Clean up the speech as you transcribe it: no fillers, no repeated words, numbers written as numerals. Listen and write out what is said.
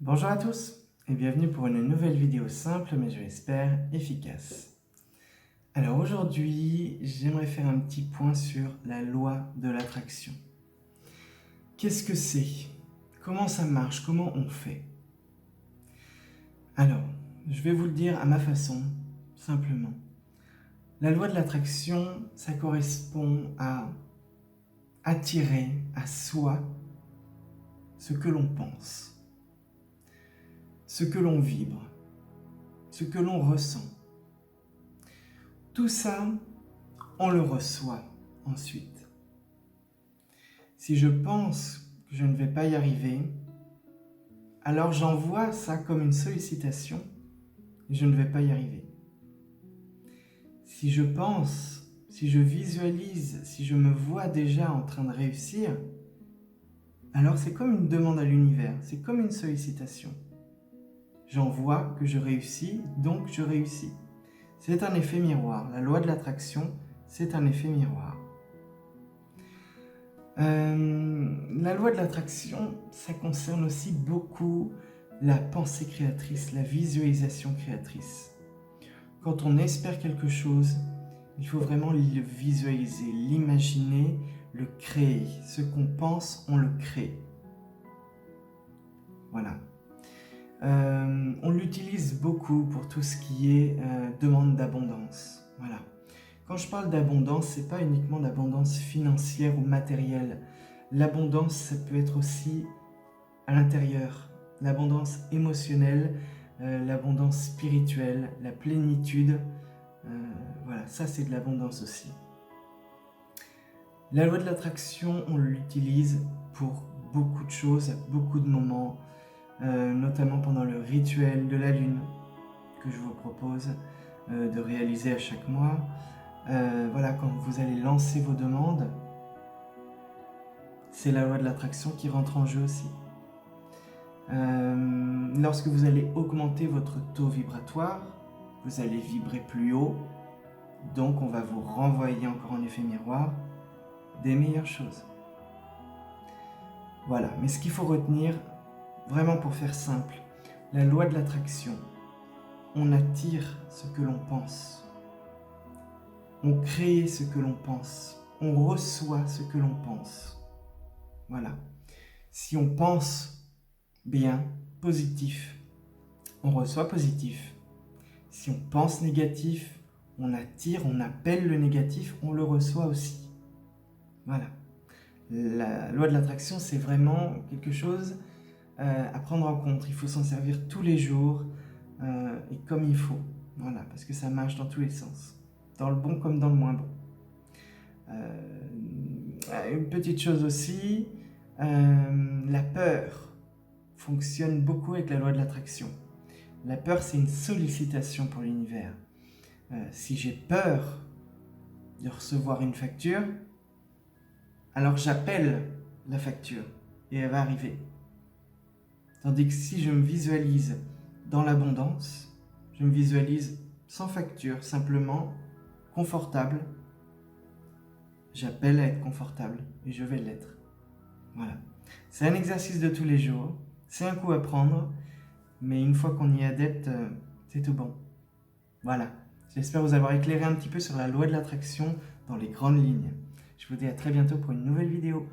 Bonjour à tous et bienvenue pour une nouvelle vidéo simple mais je l'espère efficace. Alors aujourd'hui, j'aimerais faire un petit point sur la loi de l'attraction. Qu'est-ce que c'est? Comment ça marche? Comment on fait? Alors, je vais vous le dire à ma façon, simplement. La loi de l'attraction, ça correspond à attirer à soi ce que l'on pense, ce que l'on vibre, ce que l'on ressent. Tout ça, on le reçoit ensuite. Si je pense que je ne vais pas y arriver, alors j'envoie ça comme une sollicitation et je ne vais pas y arriver. Si je pense, si je visualise, si je me vois déjà en train de réussir, alors c'est comme une demande à l'univers, c'est comme une sollicitation. J'envoie que je réussis, donc je réussis. C'est un effet miroir. La loi de l'attraction, c'est un effet miroir. La loi de l'attraction, ça concerne aussi beaucoup la pensée créatrice, la visualisation créatrice. Quand on espère quelque chose, il faut vraiment le visualiser, l'imaginer, le créer. Ce qu'on pense, on le crée. Voilà. On l'utilise beaucoup pour tout ce qui est demande d'abondance. Voilà. Quand je parle d'abondance, ce n'est pas uniquement d'abondance financière ou matérielle. L'abondance, ça peut être aussi à l'intérieur. L'abondance émotionnelle, l'abondance spirituelle, la plénitude. Voilà, ça c'est de l'abondance aussi. La loi de l'attraction, on l'utilise pour beaucoup de choses, à beaucoup de moments, notamment pendant le rituel de la lune que je vous propose de réaliser à chaque mois. Voilà, quand vous allez lancer vos demandes, c'est la loi de l'attraction qui rentre en jeu aussi. Lorsque vous allez augmenter votre taux vibratoire, vous allez vibrer plus haut, donc on va vous renvoyer encore en effet miroir des meilleures choses. Voilà, mais ce qu'il faut retenir, vraiment pour faire simple, la loi de l'attraction, on attire ce que l'on pense. On crée ce que l'on pense. On reçoit ce que l'on pense. Voilà. Si on pense bien, positif, on reçoit positif. Si on pense négatif, on attire, on appelle le négatif, on le reçoit aussi. Voilà. La loi de l'attraction, c'est vraiment quelque chose à prendre en compte. Il faut s'en servir tous les jours et comme il faut. Voilà, parce que ça marche dans tous les sens. Dans le bon comme dans le moins bon. Une petite chose aussi, la peur fonctionne beaucoup avec la loi de l'attraction. La peur, c'est une sollicitation pour l'univers. Si j'ai peur de recevoir une facture, alors j'appelle la facture et elle va arriver. Tandis que si je me visualise dans l'abondance, je me visualise sans facture, simplement confortable, j'appelle à être confortable et je vais l'être. Voilà. C'est un exercice de tous les jours, c'est un coup à prendre, mais une fois qu'on y est adepte, c'est tout bon. Voilà. J'espère vous avoir éclairé un petit peu sur la loi de l'attraction dans les grandes lignes. Je vous dis à très bientôt pour une nouvelle vidéo.